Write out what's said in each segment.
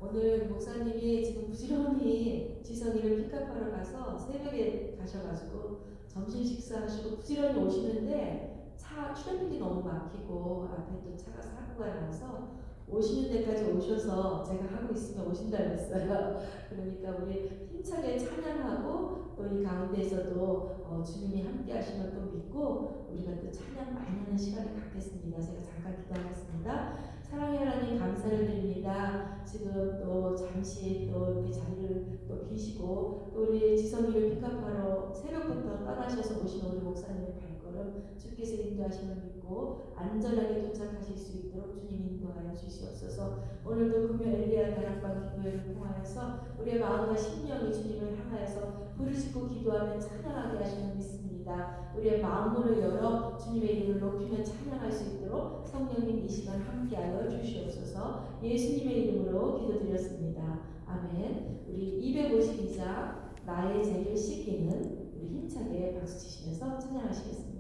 오늘 목사님이 지금 부지런히 지성이를 픽업하러 가서 새벽에 가셔가지고 점심 식사하시고 부지런히 오시는데 차 트래픽이 너무 막히고 앞에 또 차가 사고가 나서 오시는 데까지 오셔서 제가 하고 있으면 오신다고 했어요. 그러니까 우리 힘차게 찬양하고 또 이 가운데에서도 주님이 함께 하시면 또 믿고 우리가 또 찬양 많이 하는 시간을 갖겠습니다. 제가 잠깐 기도하겠습니다. 사랑의 하나님 감사를 드립니다. 지금 또 잠시 또 이렇게 자리를 또 비시고 또 우리 지성이를 픽업하러 새벽부터 떠나셔서 오신 우리 목사님의 발걸음 주께서 인도하시는 믿고 안전하게 도착하실 수 있도록 주님 인도하여 주시옵소서. 오늘도 금요 엘리야 다락방 기도회를 통하여서 우리의 마음과 심령이 주님을 향하여서 부르짖고 기도하며 찬양하게 하시는 믿습니다. 우리의 마음문을 열어 주님의 이름을 높이며 찬양할 수 있도록 성령님 이 시간 함께하여 주시옵소서. 예수님의 이름으로 기도드렸습니다. 아멘. 우리 252장 나의 죄를 씻기는 우리 힘차게 박수 치시면서 찬양하시겠습니다.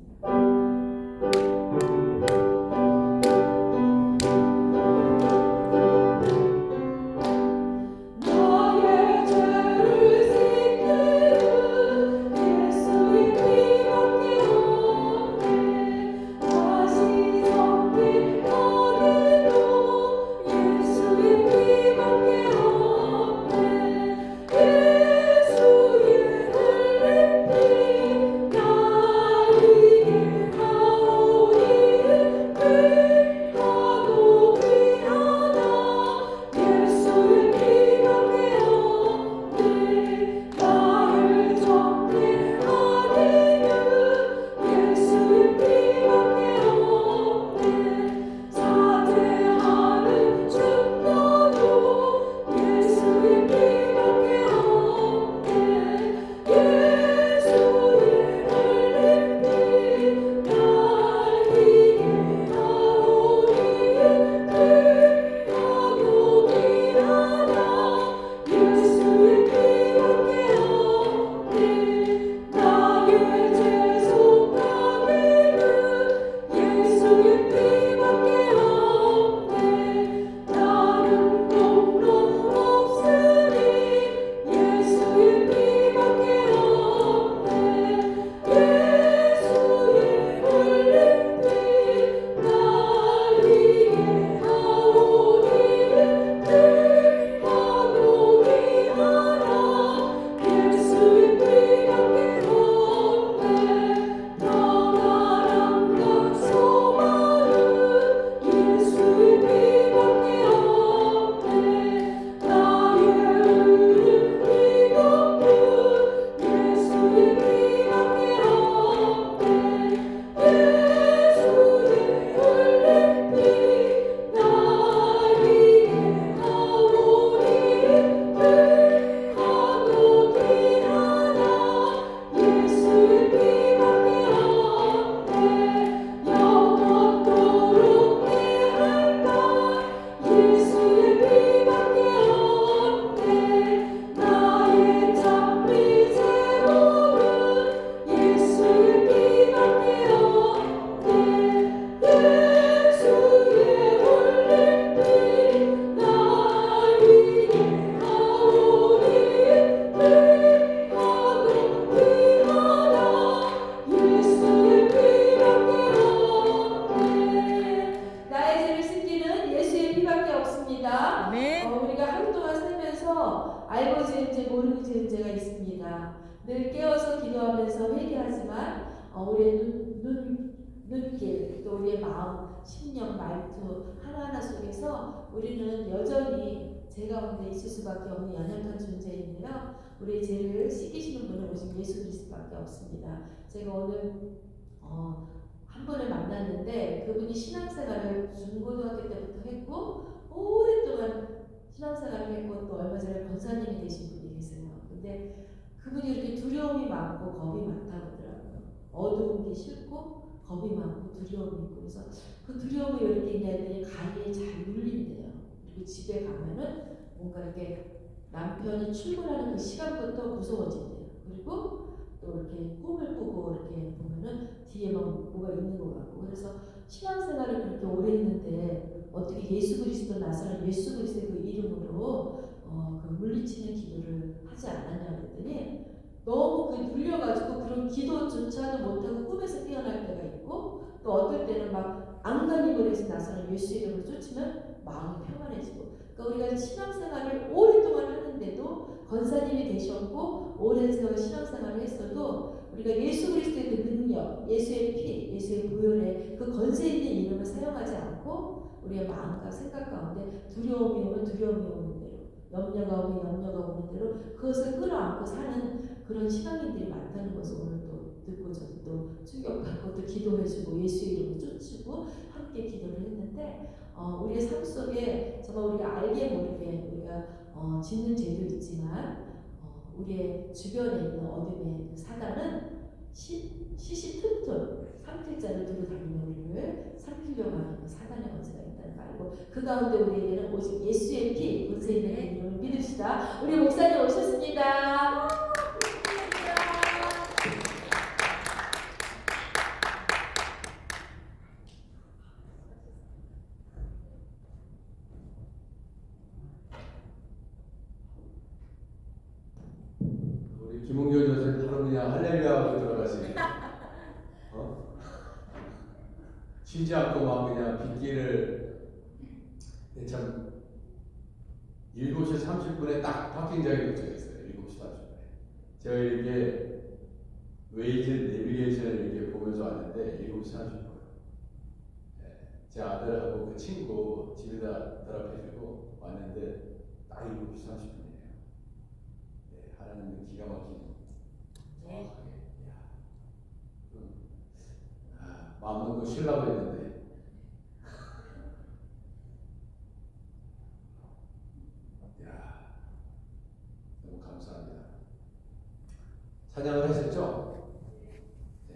우리가 하루 동안 살면서 알고 지은 죄 모르고 지은 죄가 있습니다. 늘 깨어서 기도하면서 회개하지만 우리의 눈길 또 우리의 마음, 심령, 말투 하나하나 속에서 우리는 여전히 죄 가운데 있을 수밖에 없는 연약한 존재인데요. 우리의 죄를 씻기시는 분은 오직 예수 그리스도밖에 없습니다. 제가 오늘 한 분을 만났는데 그분이 신앙생활을 중고등학교 때부터 했고 오랫동안 신앙생활을 했고 또 얼마 전에 권사님이 되신 분이 계세요. 근데 그분이 이렇게 두려움이 많고 겁이 많다고 하더라고요. 어두운 게 싫고 겁이 많고 두려움이 있고 그래서 그 두려움이 왜 이렇게 있냐 했더니 가위에 잘 눌린대요. 그리고 집에 가면은 뭔가 이렇게 남편이 출근하는 그 시간부터 무서워진대요. 그리고 또 이렇게 꿈을 꾸고 이렇게 보면은 뒤에 막 뭐가 있는 것 같고 그래서 신앙생활을 그렇게 오래 했는데 어떻게 예수 그리스도 나사렛 예수 그리스도의 그 이름으로 그 물리치는 기도를 하지 않았냐 그랬더니 너무 그 눌려가지고 그런 기도조차도 못하고 꿈에서 깨어날 때가 있고 또 어떨 때는 막 안간힘을 해서 나사렛 예수 이름으로 쫓으면 마음이 평안해지고 그러니까 우리가 신앙생활을 오랫동안 하는데도 권사님이 되셨고 오랜 세월 신앙생활을 했어도 우리가 예수 그리스도의 그 능력, 예수의 피, 예수의 보혈의 그 권세 있는 이름을 사용하지 않고 우리의 마음과 생각 가운데 두려움이 오면 두려움이 오는 대로 염려가 오면 염려가 오는 대로 그것을 끌어안고 사는 그런 신앙인들이 많다는 것을 오늘 또 듣고 저도 또 충격받고 또 기도해주고 예수 이름을 쫓고 함께 기도를 했는데 우리의 삶 속에 정말 우리가 알게 모르게 우리가 짓는 죄도 있지만 우리의 주변에 있는 어둠의 그 사단은 시시틈틈 삼킬자를 두고 다니며 우리를 삼키려고 하는 그 사단의 권세가 있다는 걸 알고 그 가운데 우리에게는 오직 예수의 피 권세 있는 이름을 믿읍시다. 우리 목사님 오셨습니다. 우리 김홍렬 교수님 바로 그냥 할렐루야 하고 들어가시네. 쉬지 않고 막 그냥 빗길을 참 7시 30분에 딱 파킹장에 도착했어요. 7시 30분에. 제가 이렇게 웨이즈 내비게이션을 이렇게 보면서 왔는데 7시 30분. 제 아들하고 그 친구 집에다 드랍해주고 왔는데 딱 7시 30분이에요. 하나님의 기가 막힌 정확하게. 마음 놓고 쉬려고 했는데 너무 감사합니다. 찬양을 하셨죠? 네.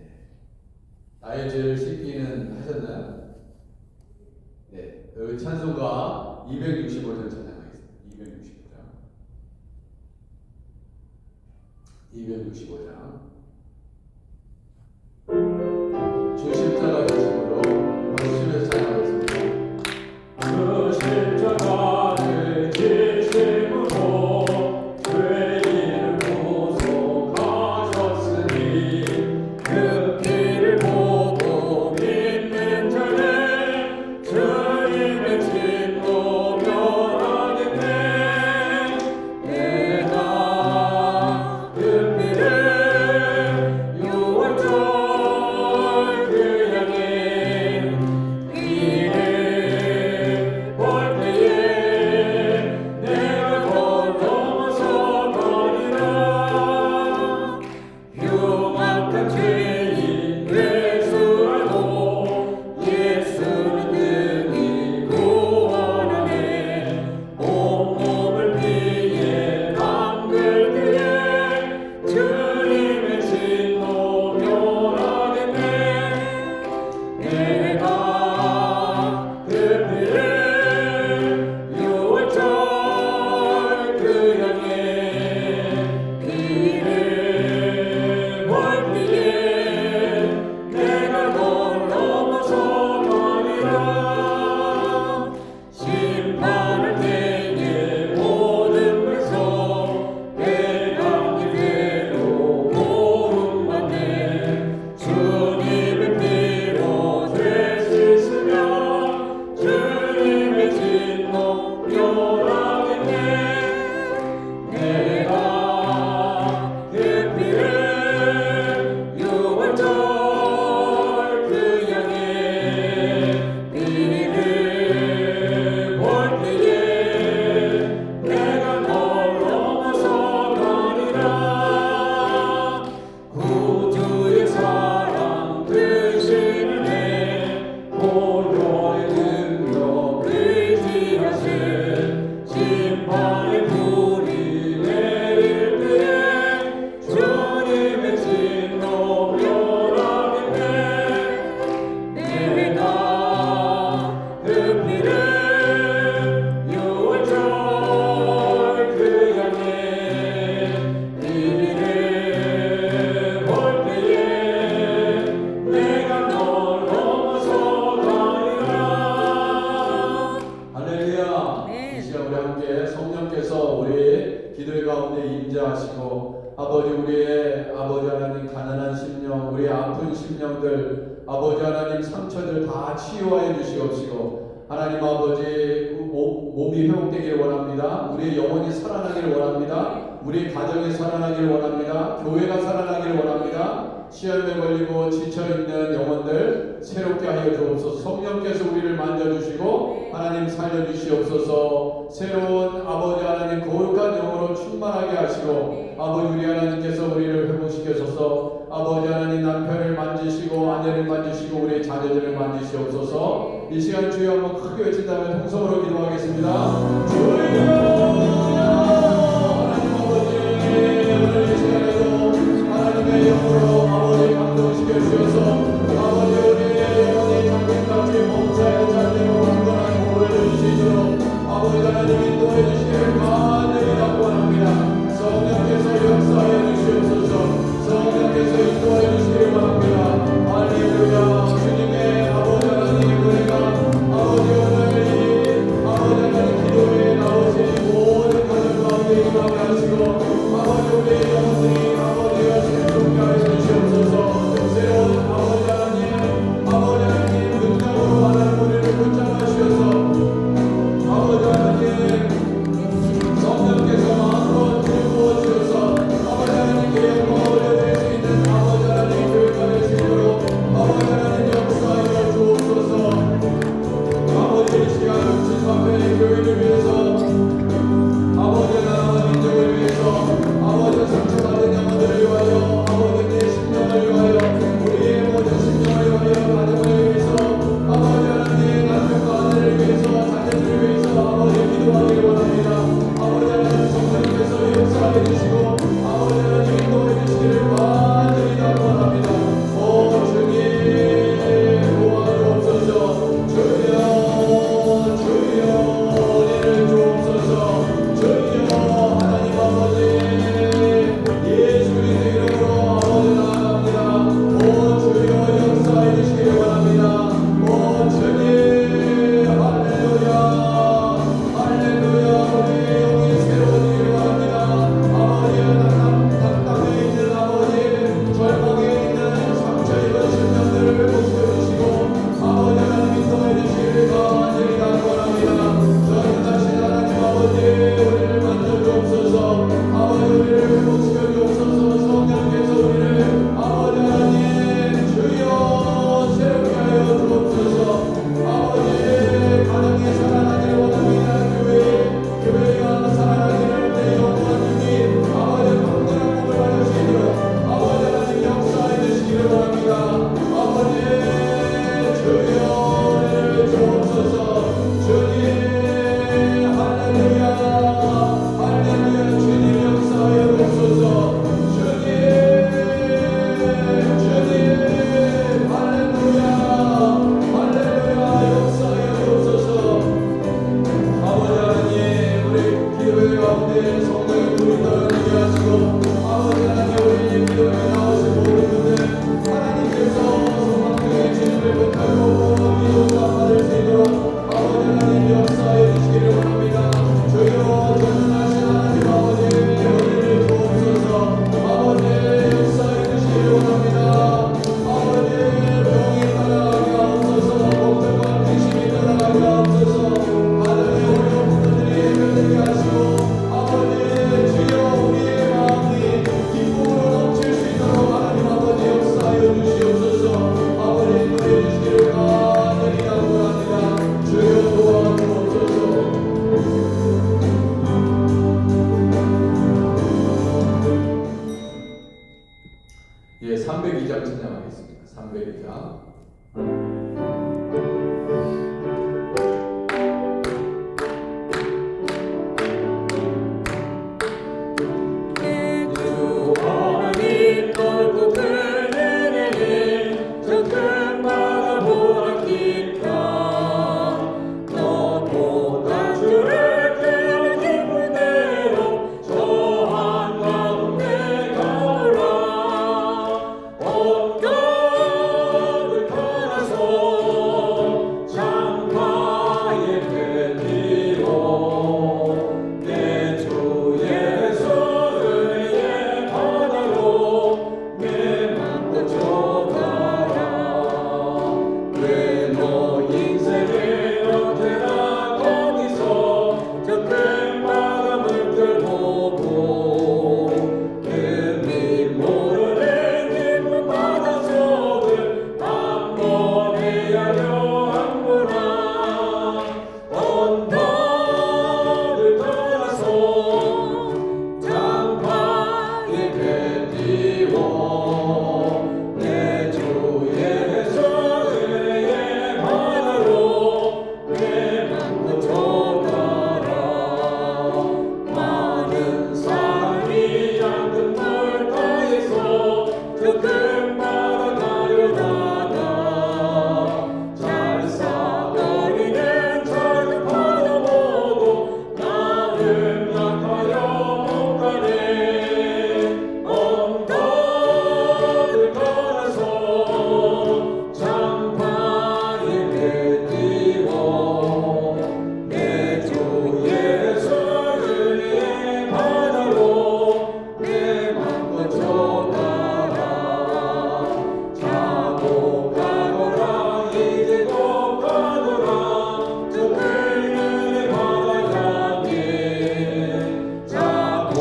나의 죄를 씻기는 하셨나요? 네. 그 찬송가 265장 찬양하겠습니다. 265장 주십자가 되심으로 주님의 찬양하겠습니다. 주십자가 되심으로 죄인을 구속하셨으니 그 피를 보고 믿는 자는 주님의 진노 면하겠네. 내가 그 피를 임재하시고 아버지 우리의 아버지 하나님 가난한 심령 우리의 아픈 심령들 아버지 하나님 상처들 다 치유하여 주시옵시고 하나님 아버지 몸이 회복되기를 원합니다. 우리의 영혼이 살아나기를 원합니다. 우리의 가정이 살아나기를 원합니다. 교회가 살아나기를 원합니다. 시험에 걸리고 지쳐있는 영혼들 새롭게 하여 주옵소서. 성령께서 우리를 만져주시고 하나님 살려주시옵소서. 새로운 아버지 하나님 거룩한 영으로 충만하게 하시고 아버지 우리 하나님께서 우리를 회복시켜서서 아버지 하나님 남편을 만지시고 아내를 만지시고 우리의 자녀들을 만지시옵소서. 이 시간 주여 한번 크게 외친 다음에 통성으로 기도하겠습니다. 주여 하나님 아버지 오늘 이 시간에도 하나님의 영으로 아버지 감동시켜 주셔서 아버지 우리의 영혼이 장님같이 몸사에 잘되고 강건한 복을 주시도록 아버지 하나님 인도해 주시기를 간절히 당부합니다. 성령께서 역사해 주시옵소서. 성령께서 인도해 주시기를 바랍니다. 할렐루야. 주님의 아버지 하나님 우리가 아버지 오늘 이 아버지 하나님 기도에 나오신 모든 가정 가운데 임하게 하시고 아버지 우리의 영혼들이 아버지가 새롭게 하여 주시옵소서. 새로운 아버지 하나님 능력으로 하나님 우리를 붙잡아 주셔서 아버지 하나님 언덕을 떠나서 장막에 뱉디워 내 주의 성의 바다로 내 맘을 쏟아라 많은 사람이 얕은 물가에서 저 큰 바다 가려다가 잘 싸버리는 작은 바다 보고 나는 약하여 못 가네 언덕을 떠나서 장막에 뱉디워 내 주의 성의 바다로 내 맘껏 쏟아라 자고 가거라 이제 곧 가거라 저 끓는 바다 향해 자고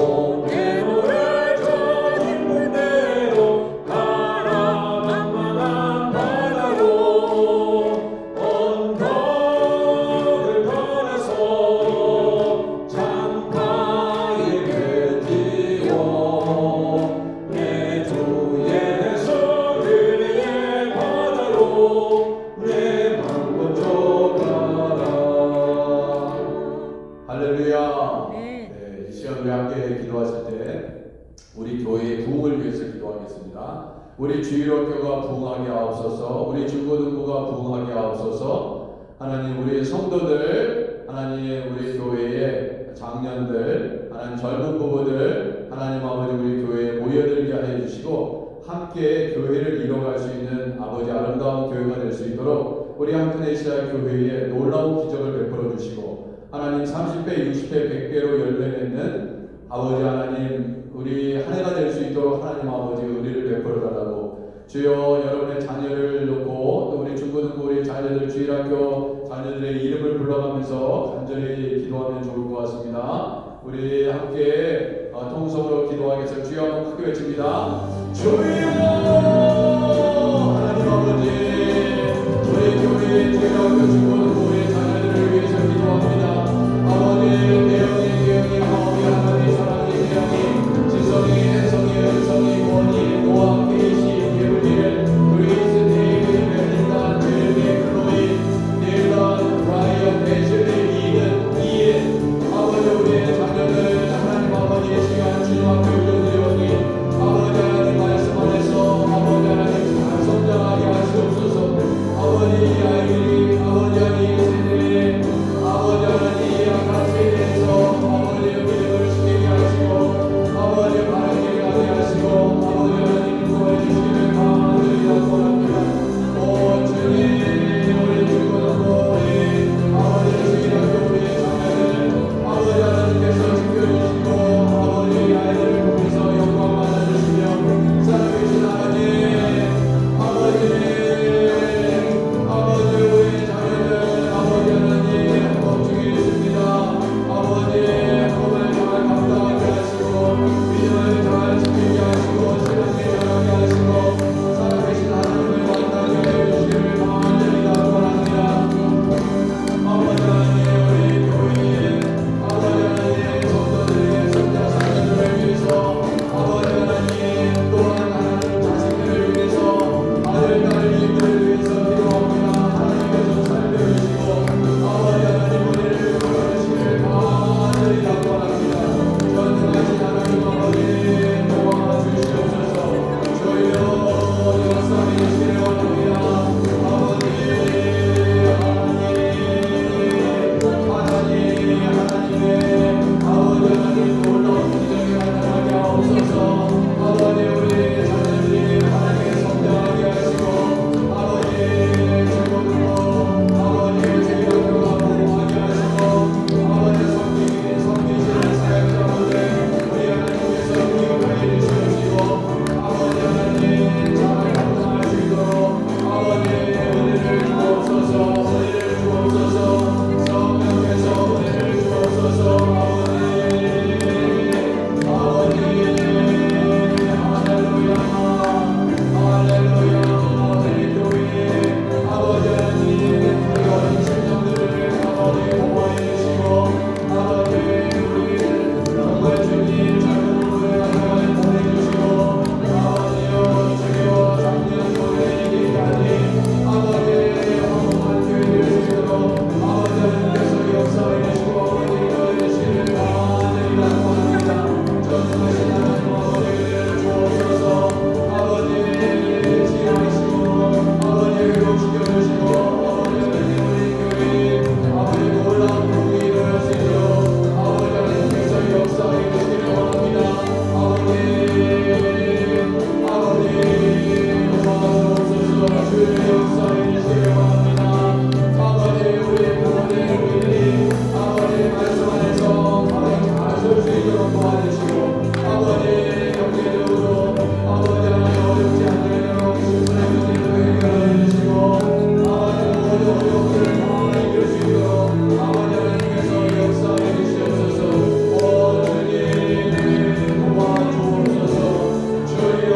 내 노를 젖은 군대로 가라 만만한 바다로 언덕을 떠나서 장가에 뱉디워 내 주의 성의 바다로 내 맘껏 좁아라 할렐루야. 네. 네, 이 시간 우리 함께 기도하실 때 우리 교회의 부흥을 위해서 기도하겠습니다. 우리 주일학교가 부흥하게 하옵소서. 우리 중고등부가 부흥하게 하옵소서. 하나님 우리 성도들, 하나님 우리 교회의 장년들, 하나님 젊은 부부들, 하나님 아버지 우리 교회에 모여들게 하여 주시고 함께 교회를 이뤄갈 수 있는 아버지 아름다운 교회가 될 수 있도록 우리 한크네시아 교회에 놀라운 기적을 베풀어 주시고 하나님 30배, 60배, 100배로 열매 맺는 아버지 하나님 우리 한 해가 될 수 있도록 하나님 아버지 은혜를 베풀어 달라고 주여 여러분의 자녀를 놓고 또 우리 중고등부 우리 자녀들 주일학교 자녀들의 이름을 불러가면서 간절히 기도하면 좋을 것 같습니다. 우리 함께 통성으로 기도하겠습니다. 주여 한번 크게 외칩니다. 주여 하나님 아버지 우리 교회 주일학교 중고등부 우리 자녀들을 위해서 기도합니다. 아버지 대영이 마음이 하나님 사랑이 대영이 지성이 혜성이 은성이 권이 노아 케이시 예루니엘 그리스 데이비드 멜린다 멜리 클로이 닐런 브라이언 애슐리 이든 이엔 아버지 우리의 자녀들 하나님 아버지 이 시간 주님 앞에 올려드리오니 아버지 하나님 말씀 안에서 아버지 하나님 잘 성장하게 하시옵소서. 아버지 이 아이들이 아버지 하나님 아버지 말씀 안에서 바로 잘 설 수 있도록 도와주시고 아버지 경제적으로 아버지 하나님 어렵지 않도록 충분한 문제도 해결해 주시고 아버지 모든 어려움들을 잘 이길 수 있도록 아버지 하나님께서 역사해 주시옵소서. 오 주님 도와주옵소서. 주여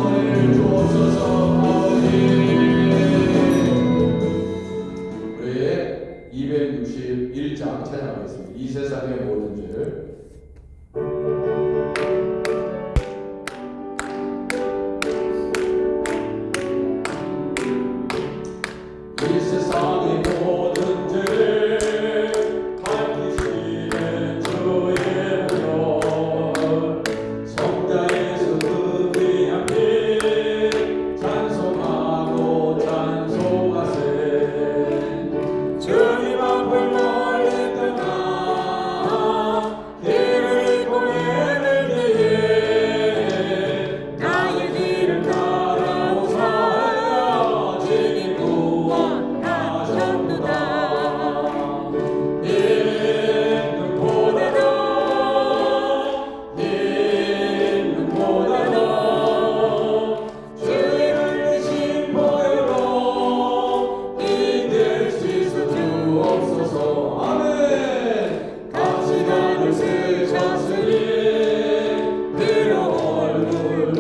은혜를 주옵소서. 우리의 261장 찬양하겠습니다. 이 세상의 모든 죄를. 이 세상의 모든 죄를 밝히시는 주의 보혈 성자에서 그 귀한 피 찬송하고 찬송하세. 주님 앞을 멀리 떠나 길을 잃고 헤맬 때에 나의 뒤를 따라오사 주님 구원하셨도다. 있는보다도 주의 흘리신 보혈로 이길 수 있어 주옵소서. 아멘. 같이 나를 쓰셨으니 그로 얼굴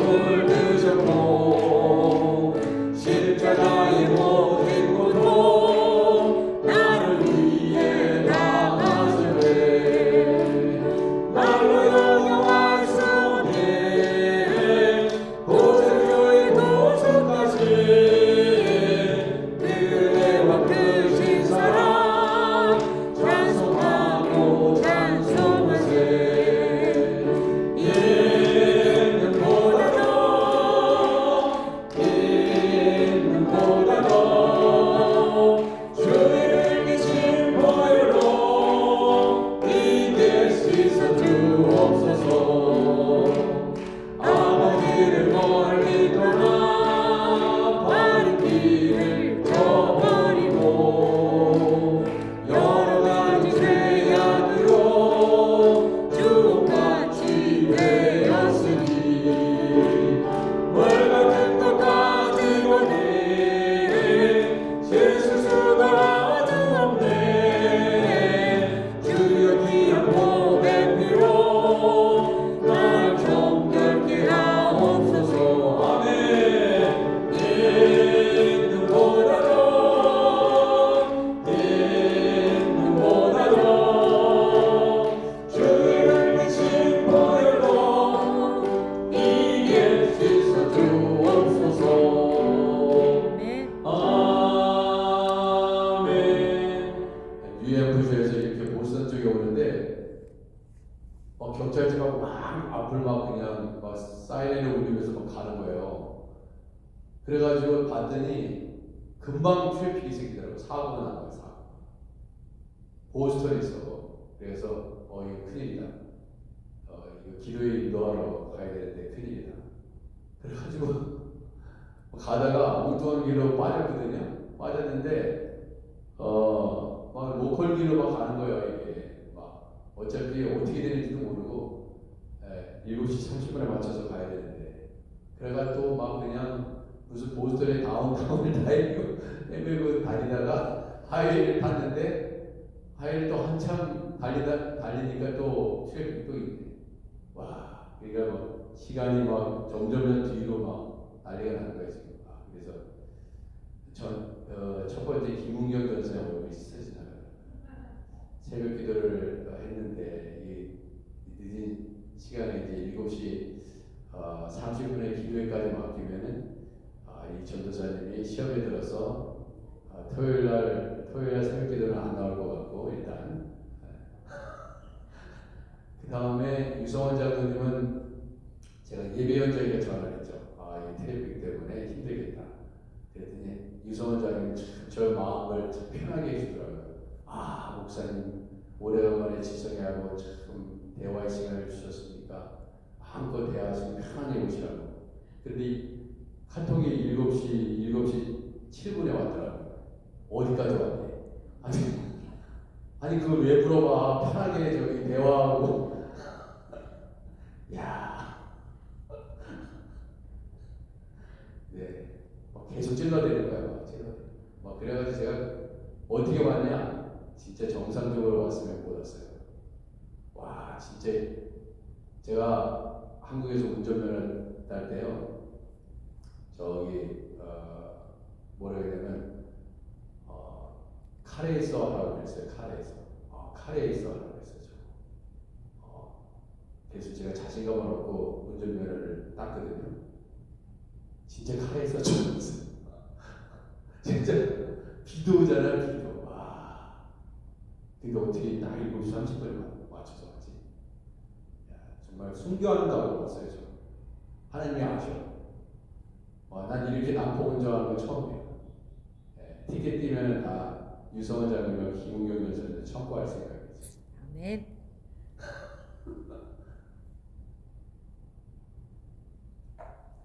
물드셨고 십자가의 모든 고통 나를 위해 당하시네. 말로 영영할 수 없네 고생의 도성까지 그 은혜와 크신 사랑 찬송하고 찬송하세. 있는보다도 주의 흘리신 보혈로 이길 수 있어 주옵소서. 아버지를 멀리 떠나 바른 길을 저버리고 여러 가지 죄악으로 주옥같이 되었으니 뭘 같은 것 가지고는 씻을 수가 아주 없네. 주여 귀한 보배 피로 날 정결케 하옵소서. 아멘. 있는보다도 주의 흘리신 보혈로 이길 수 있어 주옵소서. 아멘. UMF에서 이렇게 보스턴 쪽에 오는데 경찰차가 막 앞을 막 그냥 막 사이렌을 울리면서 막 가는 거예요. 그래가지고 봤더니 금방 트래픽이 생기더라고. 사고가 난 거야. 사고. 보스턴에서. 그래서 이거 큰일이다. 이거 기도에 인도하러 가야 되는데 큰일이다. 그래가지고 가다가 엉뚱한 길로 빠졌거든요. 빠졌는데 막 로컬 길로 막 가는 거예요. 이게 막 어차피 어떻게 되는지도 모르고 7시 30분에 맞춰서 가야 되는데 그래가 또 막 그냥 무슨 보스턴의 다운타운을 다 헤매고 다니다가 하이웨이를 탔는데 하이웨이를 또 한참 달리니까 또 트래픽이 또 있네. 와, 그러니까 막 시간이 막 점점 뒤로 막 난리가 나는 거예요 지금. 그래서 첫 번째 김웅경 전사님 오늘 있으시잖아요. 새벽 기도를 했는데 이 늦은 시간에 이제 7시 30분에 기도회까지 맡기면은 이 전도사님이 시험에 들어서 토요일날 새벽 기도는 안 나올 것 같고 일단 그 다음에 유성원 장로님은 제가 예배 현장에 전화를 했죠. 이 트래픽 때문에 힘들겠다. 그랬더니 유성원 장로님 저 마음을 참 편하게 해주더라고요. 목사님 오래간만에 지성회하고 참 대화의 시간을 주셨으니까 마음껏 대화하시면 편안히 오시라고. 그런데 카톡이 7시 7분에 왔더라고요. 어디까지 왔대? 아니 아니 그걸 왜 물어봐? 편하게 저기 대화하고. 야, 네, 계속 찔러대는 거야, 막 찔러대. 막 그래가지고 제가 어떻게 왔냐? 진짜 정상적으로 왔으면 못 왔어요. 와, 진짜 제가 한국에서 운전면허 딸 때요. 저기 뭐라 해야 되냐면 카레에서 하라고 그랬어요. 카레에서. 카레에서 하라고 그랬어요. 그래서 제가 자신감을 얻고 운전면허를 땄거든요. 진짜 카레에서 쳤어요. 진짜 비도 오잖아요. 비도. 와. 근데 어떻게 딱 7시 30분에 맞춰서 왔지? 야, 정말 순교한다고 왔어요. 저. 하나님이 아셔. 난 이렇게 난폭 운전하는 거 처음이에요. 예, 티켓 띄면 다 유성원 장님과 김은경 변호사한테 청구할 생각이지. 아멘.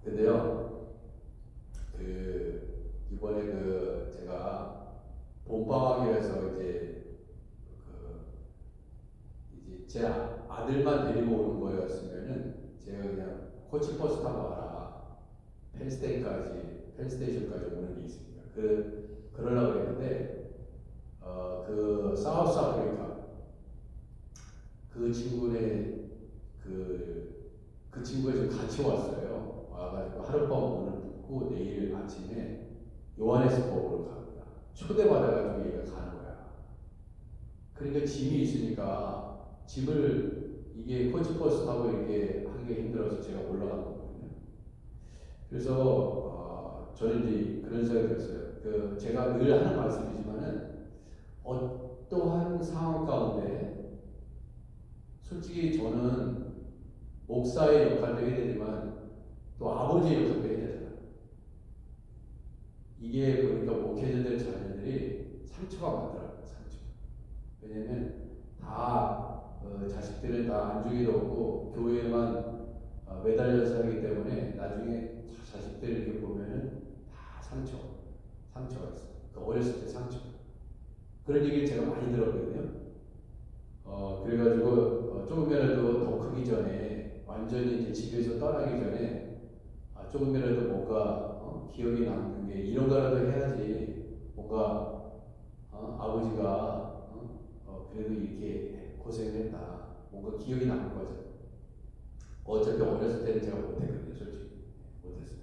근데요, 이번에 제가 봄방학이라서 이제 제 아들만 데리고 오는 거였으면은 제가 그냥 코치버스 타고 와라. 펜스테이션까지 오는 게 있습니다. 그러려고 그랬는데, 사우스 아프리카, 그 친구네, 그 친구가 지금 같이 왔어요. 와가지고 하룻밤 오늘 묵고 내일 아침에 요하네스버그로 갑니다. 초대받아가지고 얘가 가는 거야. 그러니까 짐이 있으니까 짐을 이게 코치버스 타고 이렇게 하기가 힘들어서 제가 올라간 거거든요. 그래서 저는 이제 그런 생각이 들었어요. 제가 늘 하는 말씀이지만은 어떠한 상황 가운데 솔직히 저는 목사의 역할도 해야 되지만 또 아버지의 역할도 해야 되잖아요. 이게 보니까 목회자들 자녀들이 상처가 많더라고요. 상처. 왜냐면 다 자식들은 다 안중에도 없고 교회에만 매달려서 살기 때문에 나중에 자식들 이렇게 보면은 다 상처가 있어요. 어렸을 때 상처. 그런 얘기를 제가 많이 들었거든요. 그래가지고 조금이라도 더 크기 전에 완전히 이제 집에서 떠나기 전에 조금이라도 뭔가 기억이 남는 게 이런 거라도 해야지. 뭔가 아버지가 그래도 이렇게 고생했다. 뭔가 기억이 남는 거죠. 어차피 어렸을 때는 제가 못했거든요, 솔직히 못했어요.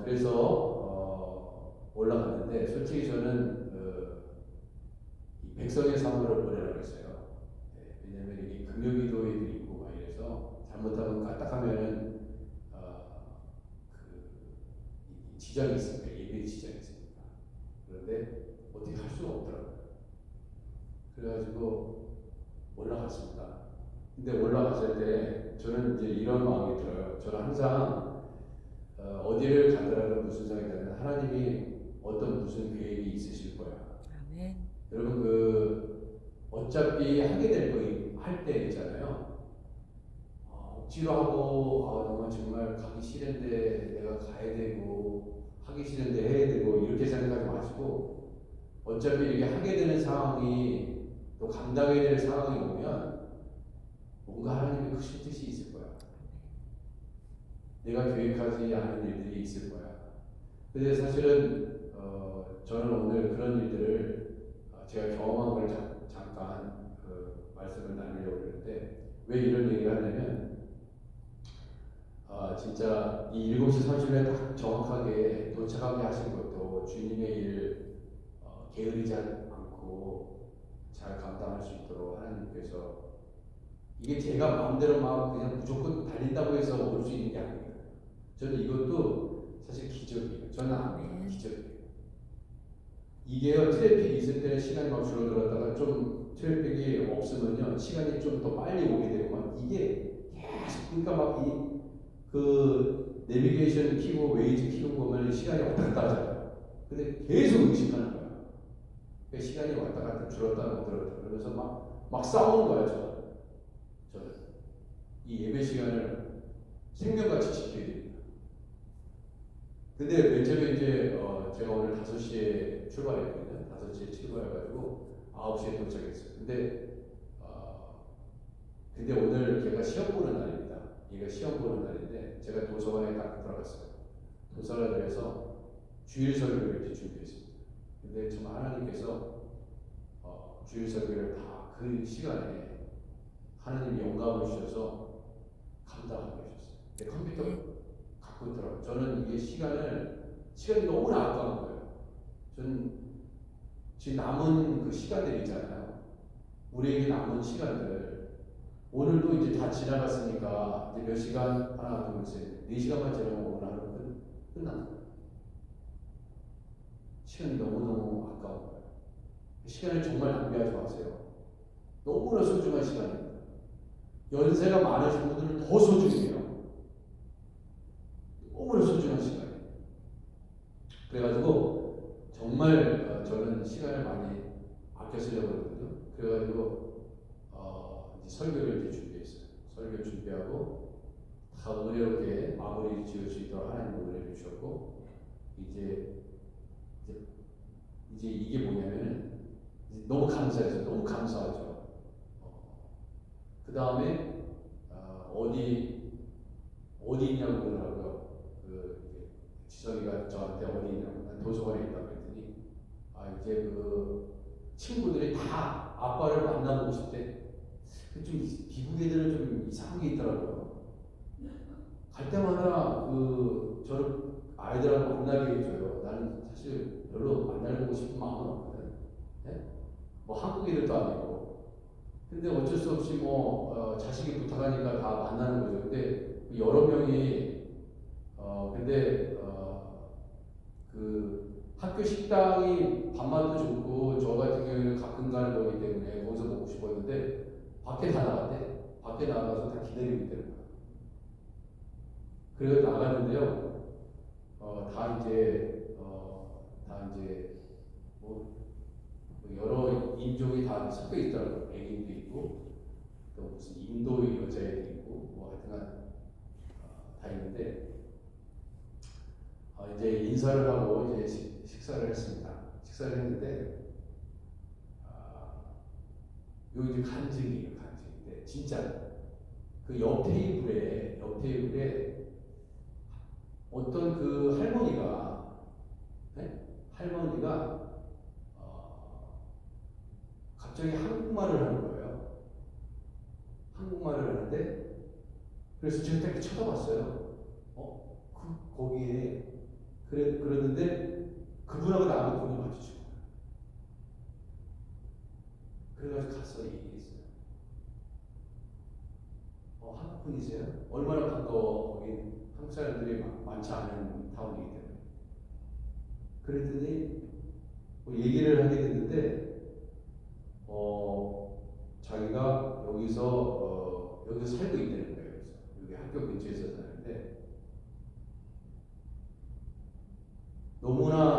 그래서 올라갔는데 솔직히 저는 이 백성의 사물을 보내라고 했어요. 왜냐면 이게 금요기도회들이 있고 막 이래서 잘못하면 까딱하면은 지장이 있으니까 예배 지장이 있으니까. 그런데 어떻게 할 수가 없더라고요. 그래가지고 올라갔습니다. 근데 올라갔을 때 저는 이제 이런 마음이 들어요. 저는 항상 어디를 가더라도 무슨 생각이 들면 하나님이 무슨 계획이 있으실 거야. 아멘. 여러분 어차피 하게 될 거 할 때 있잖아요. 억지로 하고 정말 가기 싫은데 내가 가야 되고 하기 싫은데 해야 되고 이렇게 생각하지 마시고 어차피 이렇게 하게 되는 상황이 또 감당해야 될 상황이 오면 뭔가 하나님의 크신 뜻이 있을 거야. 내가 계획하지 않은 일들이 있을 거야. 근데 사실은 저는 오늘 그런 일들을 제가 경험한 걸 잠깐 말씀을 나누려고 그러는데 왜 이런 얘기를 하냐면 진짜 이 7시 30분에 딱 정확하게 도착하게 하신 것도 주님의 일을 게으르지 않고 잘 감당할 수 있도록 하나님께서 이게 제가 마음대로 막 그냥 무조건 달린다고 해서 올 수 있는 게 아니에요. 저는 이것도 사실 기적이에요. 저는 아멘. 기적이에요. 이게요, 트래픽이 있을 때는 시간이 막 줄어들었다가 좀 트래픽이 없으면요, 시간이 좀 더 빨리 오게 되고 막 이게 계속 그러니까 막 내비게이션 키고 웨이즈 키고 보면 시간이 왔다 갔다 하잖아요. 근데 계속 의식하는 거야. 그러니까 시간이 왔다 갔다 줄었다 못 들었다 그러면서 막 싸우는 거야, 저는. 이 예배 시간을 생명같이 지켜야 됩니다. 근데 맨 처음에 이제 제가 오늘 5시에 출발했거든요. 5시에 출발해가지고 9시에 도착했어요. 근데 오늘 걔가 시험 보는 날입니다. 얘가 시험 보는 날인데 제가 도서관에 딱 들어갔어요. 도서관에서 주일 설교를 이렇게 준비했습니다. 근데 정말 하나님께서 주일 설교를 다 그 시간에 하나님이 영감을 주셔서 감당하게 하셨어요. 근데 컴퓨터 갖고 있더라고요. 저는 이게 시간이 너무나 아까운 거예요. 저는 지금 남은 그 시간들 있잖아요. 우리에게 남은 시간들 오늘도 이제 다 지나갔으니까 이제 몇 시간 하나 둘 셋 4시간만 지나면 오늘 하루 끝난 거예요. 시간이 너무너무 아까운 거예요. 시간을 정말 낭비하지 마세요. 너무나 소중한 시간입니다. 연세가 많으신 분들은 더 소중해요. 너무나 소중한 시간이에요. 그래가지고 정말 저는 시간을 많이 아껴 쓰려고 하거든요. 그래가지고 이제 설교를 이제 준비했어요. 설교를 준비하고 다 은혜롭게 마무리 지을 수 있도록 하나님 은혜를 주셨고 이제 이게 뭐냐면은 너무 감사해서 너무 감사하죠. 그 다음에 어디 있냐고 그러더라고요. 지성이가 저한테 어디 있냐고 난 도서관에 있다고 했더니 이제 그 친구들이 다 아빠를 만나보고 싶대. 좀 미국 애들은 좀 이상한 게 있더라고요. 갈 때마다 저를 아이들하고 만나게 해줘요. 나는 사실 별로 만나보고 싶은 마음은 없거든. 네? 뭐 한국 애들도 아니고. 근데 어쩔 수 없이 자식이 부탁하니까 다 만나는 거죠. 근데 여러 명이 그 학교 식당이 밥맛도 좋고 저 같은 경우는 가끔 가는 거기 때문에 거기서 먹고 싶었는데 밖에 다 나갔대. 밖에 나가서 다 기다리고 있다는 거야. 그래서 나갔는데요. 다 이제 여러 인종이 다 섞여 있더라고요. 백인도 있고 또 무슨 인도 여자애도 있고 하여튼간 다 있는데 이제 인사를 하고 이제 식사를 했습니다. 식사를 했는데 여기 이제 간증인데 진짜 그 옆 테이블에 어떤 그 할머니가 갑자기 한국말을 하는 거예요. 한국말을 하는데 그래서 제가 딱 쳐다봤어요. 거기에 그랬는데 그분하고 나하고 눈이 마주치고 그래가지고 가서 얘기했어요. 한국 분이세요? 얼마나 반가워. 거긴 한국 사람들이 많지 않은 타운이기 때문에. 그랬더니 얘기를 하게 됐는데 자기가 여기서 살고 있다는 거예요. 여기 학교 근처에서 사는데 너무나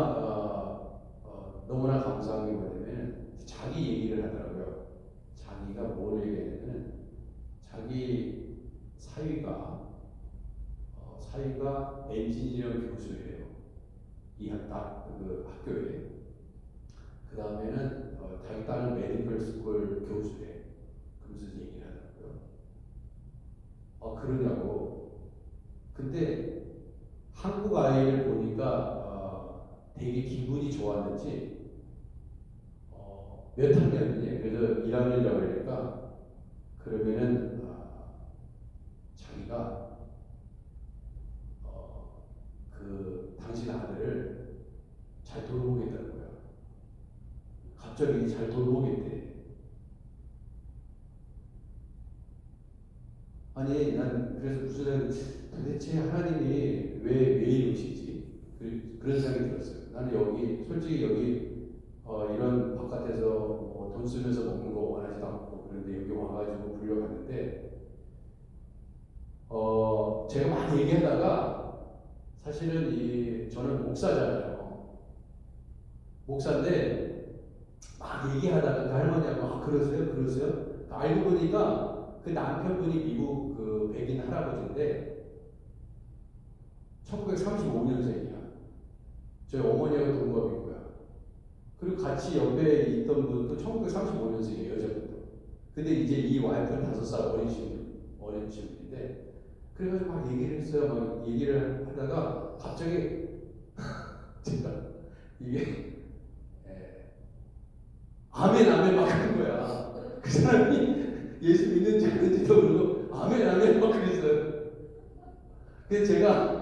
감사한 게 뭐냐면 자기 얘기를 하더라고요. 자기가 뭘 얘기했냐면 자기 사위가 엔지니어 교수예요. 이 학교에. 그 다음에는 자기 딸은 메디컬 스쿨 교수래. 그러면서 얘기를 하더라고요. 그러냐고. 근데 한국 아이를 보니까 되게 기분이 좋았는지 몇 학년이니? 그래서 1학년이라고 그러니까 그러면은 자기가 당신 아들을 잘 돌보겠다는 거야. 갑자기 잘 돌보겠대. 아니 난 그래서 무슨 도대체 하나님이 왜 이러시지? 그런 생각이 들었어요. 나는 솔직히 여기 이런 바깥에서 돈 쓰면서 먹는 거 원하지도 않고 그런데 여기 와가지고 불려갔는데 제가 많이 얘기하다가 사실은 저는 목사잖아요. 목사인데 막 얘기하다가 그 할머니하고 그러세요? 알고 보니까 그 남편분이 미국 그 백인 할아버지인데 1935년생이야. 저희 어머니하고 동갑이고요. 그리고 같이 옆에 있던 분도 1935년생이에요, 여자분도. 근데 이제 이 와이프는 5살 어린 친구인데, 그래가지고 막 얘기를 했어요. 막 얘기를 하다가 갑자기 제가 이게 아멘 아멘 막 하는 거야. 그 사람이 예수 믿는지 아닌지도 모르고 아멘 아멘 막 그랬어요. 그래서 제가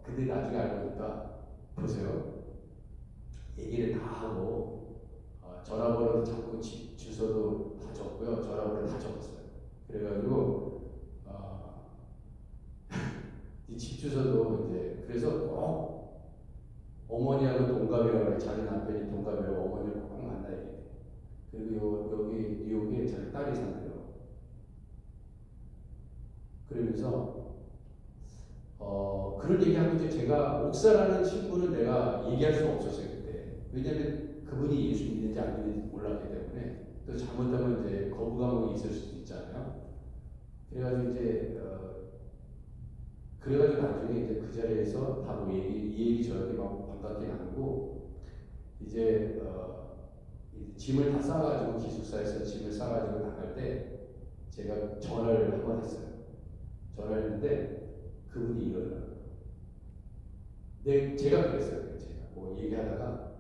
근데 나중에 알고 보니까 보세요. 얘기를 다 하고 전화번호도 적고 집 주소도 다 적고요. 전화번호 다 적었어요. 그래가지고 이 집 주소도 이제 그래서 꼭 어머니하고 동갑이라고 그래. 자기 남편이 동갑이라고 어머니를 꼭 만나야 돼. 그리고 여기 뉴욕에 자기 딸이 산대요. 그러면서 그런 얘기하고 이제 제가 목사라는 친구는 내가 얘기할 수 없었어요 그때. 왜냐하면 그분이 예수 믿는지 안 믿는지 몰랐기 때문에 또 잘못하면 이제 거부감이 있을 수도 있잖아요. 그래가지고 이제 그래가지고 나중에 이제 그 자리에서 다 뭐 이 얘기 저 얘기 막 반갑게 나누고 이제 짐을 다 싸가지고 기숙사에서 짐을 싸가지고 나갈 때 제가 전화를 한 번 했어요. 전화를 했는데 그분이 이러더라고요. 제가 그랬어요. 제가 뭐 얘기하다가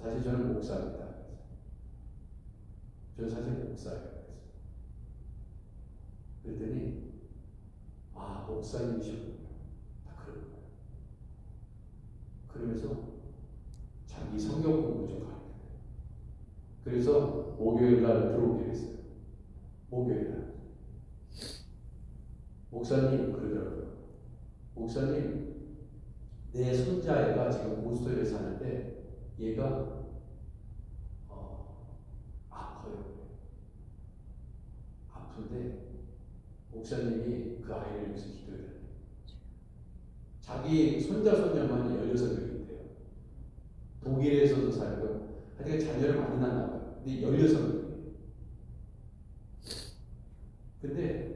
사실 저는 목사입니다. 저는 사실 목사예요. 그랬더니 목사님이셨군요. 다 그런 거예요. 그러면서 자기 성경 공부 좀 가르쳐요. 그래서 목요일 날 들어오기로 했어요. 목요일 날. 목사님 그러더라고요. 목사님 내 손자애가 지금 보스턴에 사는데 얘가 아파요. 아픈데 목사님이 그 아이를 위해서 기도해요. 자기 손자 손녀만 16명이 있대요. 독일에서도 살고 하여튼 자녀를 많이 낳나 봐요. 근데 16명이에요. 근데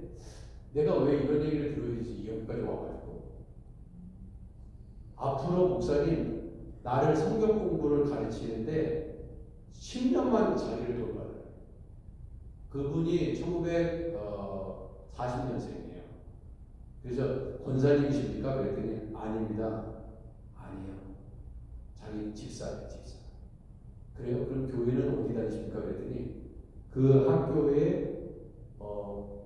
내가 왜 이런 얘기를 들어야 되지? 여기까지 와가지고 앞으로 목사님 나를 성경 공부를 가르치는데 10년만 자기를 돌봐요. 그분이 1940년생이에요. 그래서 권사님이십니까? 그랬더니 아닙니다. 아니요. 자기 집사예요, 집사. 그래요? 그럼 교회는 어디 다니십니까? 그랬더니 그 학교에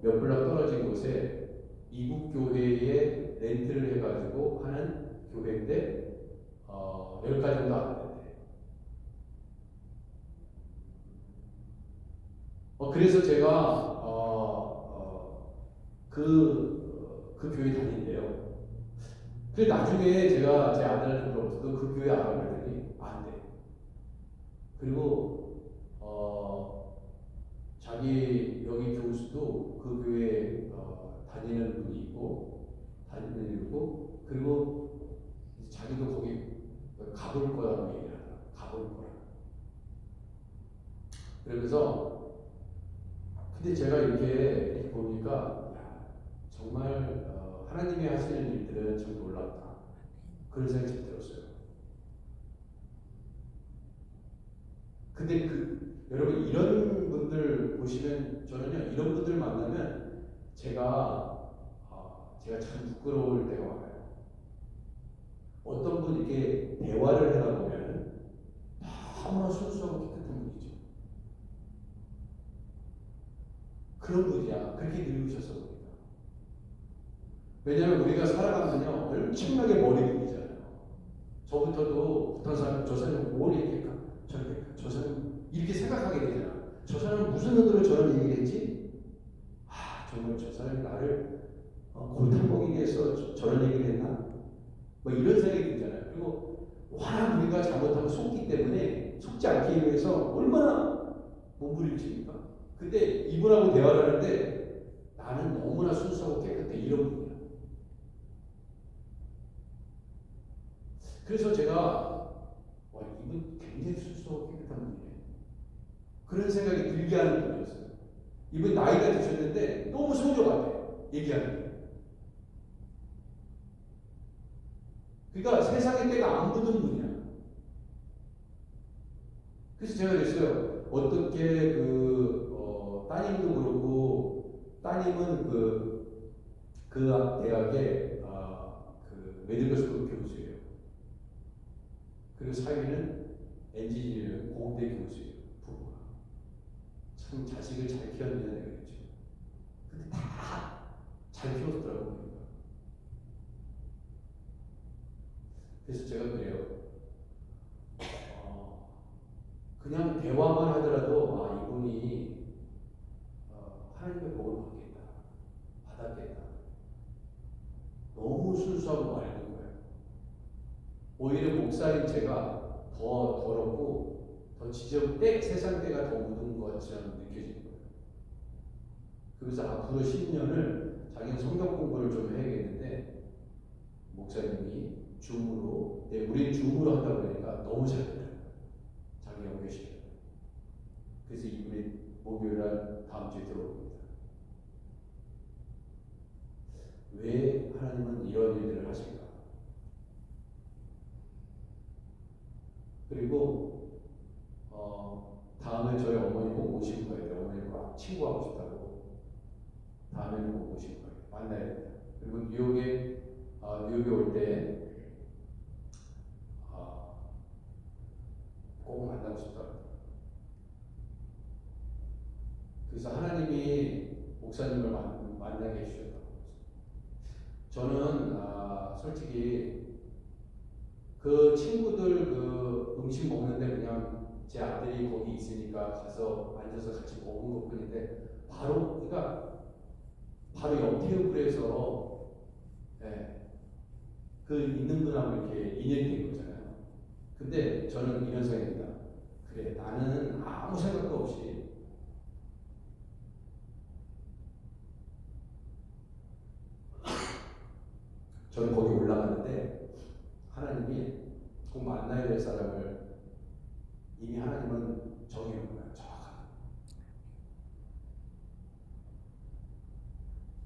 몇 블럭 떨어진 곳에 이국 교회에 렌트를 해가지고 하는 교회인데 10가지 정도 안 된대. 그래서 제가 그 교회 다닌대요. 그래서 나중에 제가 제 아들한테 물어봤어. 너 그 교회 알아? 그랬더니 안 돼. 그리고 자기 여기 교수도 그 교회에 다니는 분이 있고 그리고 자기도 거기 가볼 거라고 얘기를 하더라고요. 가볼 거라. 그러면서 근데 제가 이렇게 보니까 정말 하나님이 하시는 일들은 참 놀랍다. 그런 생각이 들었어요. 근데 여러분 이런 분들 보시면 저는요 이런 분들 만나면 제가 참 부끄러울 때가 많아요. 어떤 분 이렇게 대화를 하다 보면 너무나 순수하고 깨끗한 분이죠. 그런 분이야. 그렇게 늙으셨어 봅니다. 왜냐하면 우리가 살아가면요 엄청나게 머리 굴리잖아요. 저부터도 어떤 사람 저 사람 뭘 얘기할까? 저 사람 이렇게 생각하게 되잖아. 저 사람은 무슨 의도로 저런 얘기를 했지? 정말 저 사람이 나를 골탕 먹이기 위해서 저런 얘기를 했나? 뭐 이런 생각이 들잖아요. 그리고 워낙 우리가 잘못하면 속기 때문에 속지 않기 위해서 얼마나 몸부림칩니까? 근데 이분하고 대화를 하는데 나는 너무나 순수하고 깨끗해 이런 분이야. 그래서 제가 이분 굉장히 순수하고 깨끗한 분이네. 그런 생각이 들게 하는 분이었어요. 이분 나이가 드셨는데 너무 소녀 같아요. 얘기하는 게. 그러니까 세상에 때가 안 묻은 분이야. 그래서 제가 그랬어요. 어떻게 따님도 그렇고, 따님은 그 대학의 그 메디컬 스쿨 교수예요. 그리고 사위는 엔지니어링 공대 교수예요. 부부가. 참 자식을 잘 키웠느냐 그랬죠. 근데 다 잘 키웠더라고요. 그래서 제가 그래요. 그냥 대화만 하더라도 이분이 하나님의 복을 받았겠다. 너무 순수하고 맑은 거예요. 오히려 목사인 제가 더 더럽고 더 세상 때가 더 묻은 것처럼 느껴지는 거예요. 그래서 앞으로 10년을 자기는 성경 공부를 좀 해야겠는데 목사님이 줌으로, 우리는 줌으로 한다고 그러니까 너무 잘해요. 자기 연결시켜요. 그래서 이분이 목요일날 다음 주에 들어옵니다. 왜 하나님은 이런 일들을 하실까? 그리고 다음에 저희 어머니 꼭 오시고 가야 돼요. 어머니가 친구하고 싶다고. 다음에는 꼭 오시고 가야 돼요. 만나야 돼요. 그리고 뉴욕에 올 때 꼭 만나고 싶다고. 그래서 하나님이 목사님을 만나게 해주셨다고. 저는 솔직히 그 친구들 그 음식 먹는데 그냥 제 아들이 거기 있으니까 가서 앉아서 같이 먹은 것뿐인데 그러니까 바로 옆 테이블에서 그 있는 분하고 이렇게 인연이 된 거잖아요. 근데 저는 이런 생각입니다. 그래, 나는 아무 생각도 없이 저는 거기 올라갔는데 하나님이 꼭 만나야 될 사람을 이미 하나님은 정해놓은 거예요. 정확하게.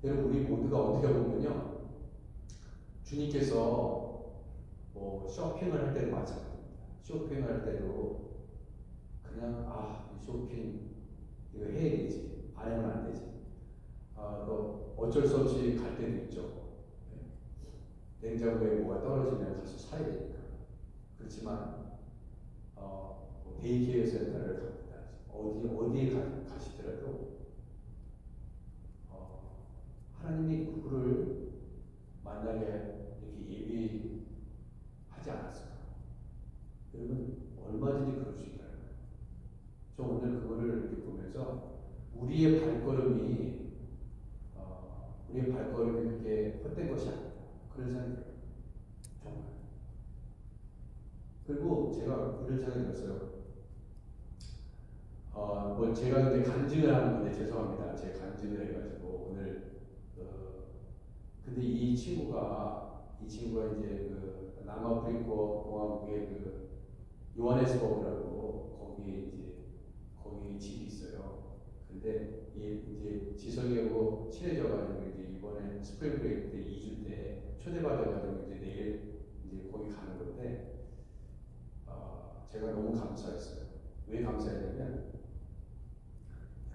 여러분, 우리 모두가 어떻게 보면요, 주님께서 쇼핑을 할 때도 마찬가지입니다. 쇼핑을 할 때도 그냥 이 쇼핑 이거 해야 되지, 안 하면 안 되지. 또 어쩔 수 없이 갈 때도 있죠. 냉장고에 뭐가 떨어지면 가서 사야 되니까. 그렇지만 데이케어 센터를 갑니다. 어디에 가시더라도 하나님이 그를 만나게 이렇게 예비하지 않았을까? 여러분, 얼마든지 그럴 수 있다는 거예요. 저 오늘 그거를 이렇게 보면서 우리의 발걸음이 그렇게 헛된 것이 아니다. 그런 생각이 들어요. 정말. 그리고 제가 이런 생각이 들었어요. 제가 이제 간증을 하는 건데 죄송합니다. 제가 간증을 해가지고 오늘 근데 이 친구가 이제 그 남아프리카 공화국의 그 요하네스버그라고 거기 집이 있어요. 근데 이제 지성이하고 친해져가지고 이제 이번에 스프링 브레이크 때 2주 때 초대받아가지고 이제 내일 이제 거기 가는 건데 제가 너무 감사했어요. 왜 감사했냐면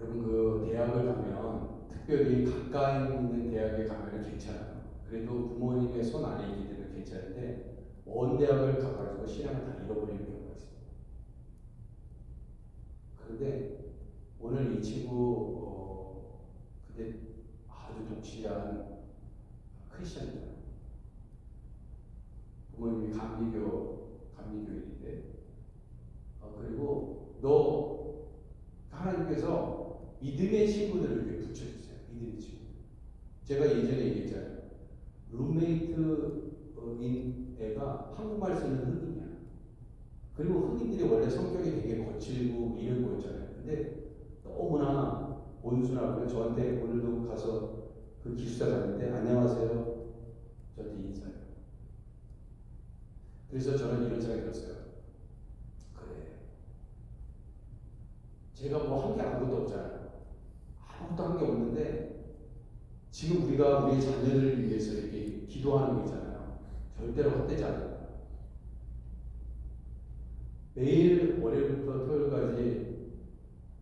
여러분 그 대학을 가면 특별히 가까이 있는 대학에 가면 괜찮아요. 그래도 부모님의 손 안에 있기 때문에 괜찮은데 먼 대학을 가가지고 신앙을 다 잃어버리는 경우가 있어요. 그런데 오늘 이 친구 근데 아주 독실한 크리스천이잖아요. 부모님이 감리교인인데 그리고 하나님께서 믿음의 친구들을 이렇게 붙여주세요. 믿음의 친구. 제가 예전에 얘기했잖아요. 룸메이트인 애가 한국말 쓰는 흑인이야. 그리고 흑인들이 원래 성격이 되게 거칠고 이런 거였잖아요. 근데 너무나 온순하고요. 저한테 오늘도 가서 그 기숙사 갔는데 안녕하세요. 저한테 인사해요. 그래서 저는 이런 생각이 들었어요. 그래. 제가 한 게 아무것도 없잖아요. 아무것도 한 게 없는데 지금 우리가 우리의 자녀를 위해서 이렇게 기도하는 거 있잖아요. 절대로 헛되지 않는다. 매일 월요일부터 토요일까지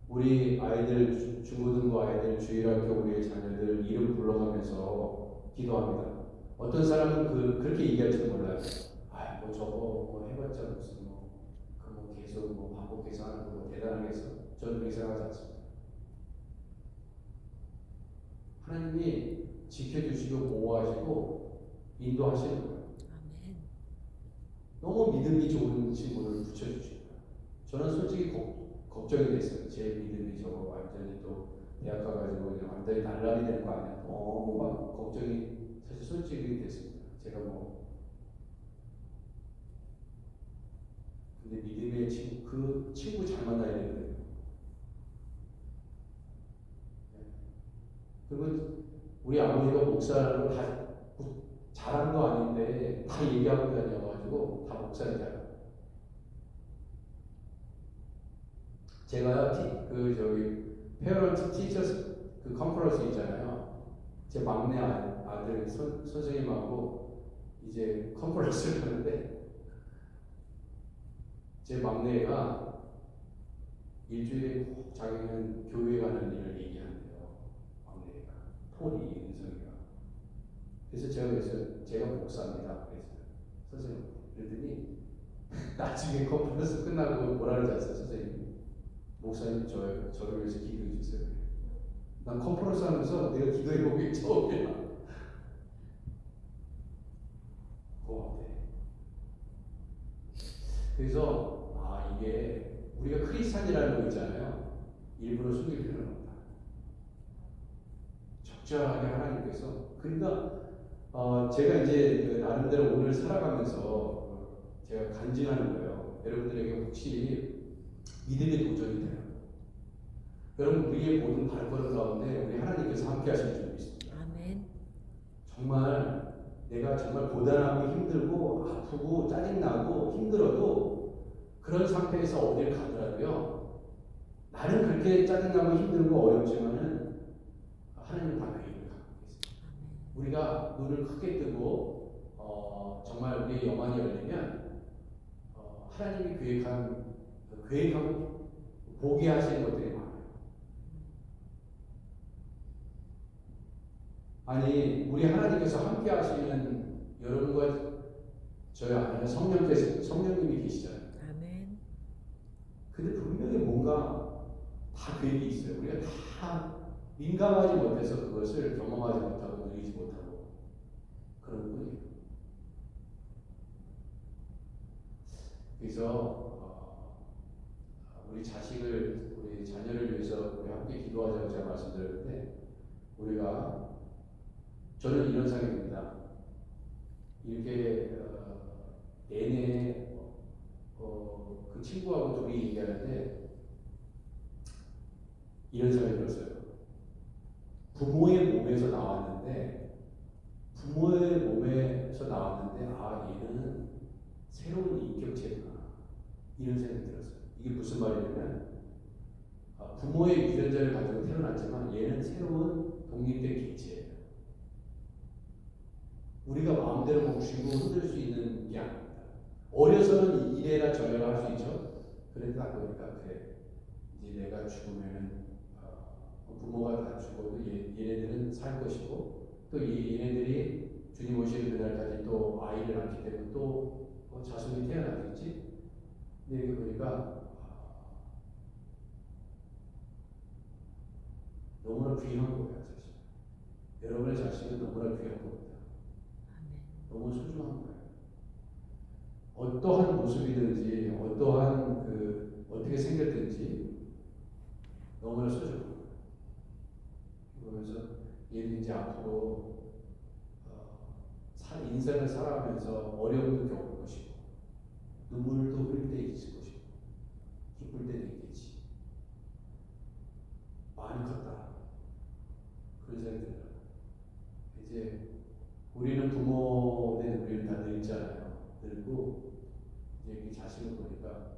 우리 아이들, 중고등부 아이들, 주일학교 우리의 자녀들 이름 불러가면서 기도합니다. 어떤 사람은 그렇게 얘기할지 몰라요. 아, 뭐 저거 뭐 해봤자 무슨 뭐 계속 뭐 반복해서 하는 거 대단하겠어. 저는 그렇게 생각하지 않습니다. 하나님이 지켜주시고 보호하시고 인도하시는 거예요. 아멘. 너무 믿음이 좋은 친구를 붙여주시는 거예요. 저는 솔직히 걱정이 됐어요. 제 믿음이 저거 완전히 또 대학 가가지고 그냥 완전히 날라리 되는 거 아니야. 너무 막 걱정이 사실 솔직히 됐습니다. 제가 근데 믿음의 친구, 그 친구 잘 만나야 되거든요. 그리고 우리 아버지가 목사라는 거 다 잘한 거 아닌데 다 얘기하고 다녀가지고 다 목사이잖아요. 제가 페어런트 티처스 그 컨퍼런스 있잖아요. 제 막내 아들 선생님하고 이제 컨퍼런스를 하는데 제 막내가 일주일에 꼭 자기는 교회 가는 일을 얘기한대요. 막내가 톤이 은성이가. 그래서 제가 목사입니다. 그래서 선생님 그랬더니 나중에 컨퍼런스 끝나고 뭐라 그러지 않았어요, 선생님? 목사님 저를 위해서 기도해 주세요. 난 컨퍼런스 하면서 내가 기도해 본 게 처음이야. 고맙대. 그래서 이게 우리가 크리스찬이라는 거 있잖아요. 일부러 숨길 필요는 없다. 적절하게 하나님께서 그러니까 제가 이제 나름대로 오늘 살아가면서 제가 간증하는 거예요. 여러분들에게 혹시 믿음의 도전이 돼요. 여러분 우리의 모든 발걸음 가운데 우리 하나님께서 함께 하실 줄 믿습니다. 아멘. 정말 내가 정말 고단하고 힘들고 아프고 짜증나고 힘들어도 그런 상태에서 어딜 가더라도요. 나는 그렇게 짜증나고 힘들고 어렵지만은 하나님은 다 그 일을 갖고 계십니다. 우리가 눈을 크게 뜨고 정말 우리의 영안이 열리면 하나님이 계획하고 보게 하시는 것들이 많아요. 아니 우리 하나님께서 함께 하시는 여러분과 저희 안에 성령님이 계시잖아요. 아멘. 근데 분명히 뭔가 다 계획이 있어요. 우리가 다 민감하지 못해서 그것을 경험하지 못하고 누리지 못하고 그런 뿐이에요. 그래서 우리 자녀를 위해서 우리 함께 기도하자고 제가 말씀드렸는데 저는 이런 생각입니다. 이렇게 내내 그 친구하고 둘이 얘기하는데 이런 생각이 들었어요. 부모의 몸에서 나왔는데 얘는 새로운 인격체구나 이런 생각이 들었어요. 이게 무슨 말이냐면 부모의 유전자를 가지고 태어났지만 얘는 새로운 독립된 개체예요. 우리가 마음대로 멈추고 흔들 수 있는 게 아닙니다. 어려서는 이래라 저래라 할 수 있죠. 그런데 딱 보니까 그래 이제 내가 죽으면은 부모가 다 죽어도 얘네들은 살 것이고 또 얘네들이 주님 오시는 그날까지 또 아이를 낳기 때문에 또 자손이 태어나겠지. 근데 여기 보니까 너무나 귀한 거예요, 사실. 여러분의 자식은 너무나 귀한 겁니다. 너무 소중한 거예요. 어떠한 모습이든지 어떻게 생겼든지 너무나 소중한 거예요. 그러면서 얘는 이제 앞으로 인생을 살아가면서 어려움도 겪을 것이고 눈물도 흘릴 때 있을 것이고 기쁠 때도 있겠지. 많이 컸다. 그런 생각이 들어요. 이제 우리는 우리는 다 늙잖아요. 늙고 이제 이 자식을 보니까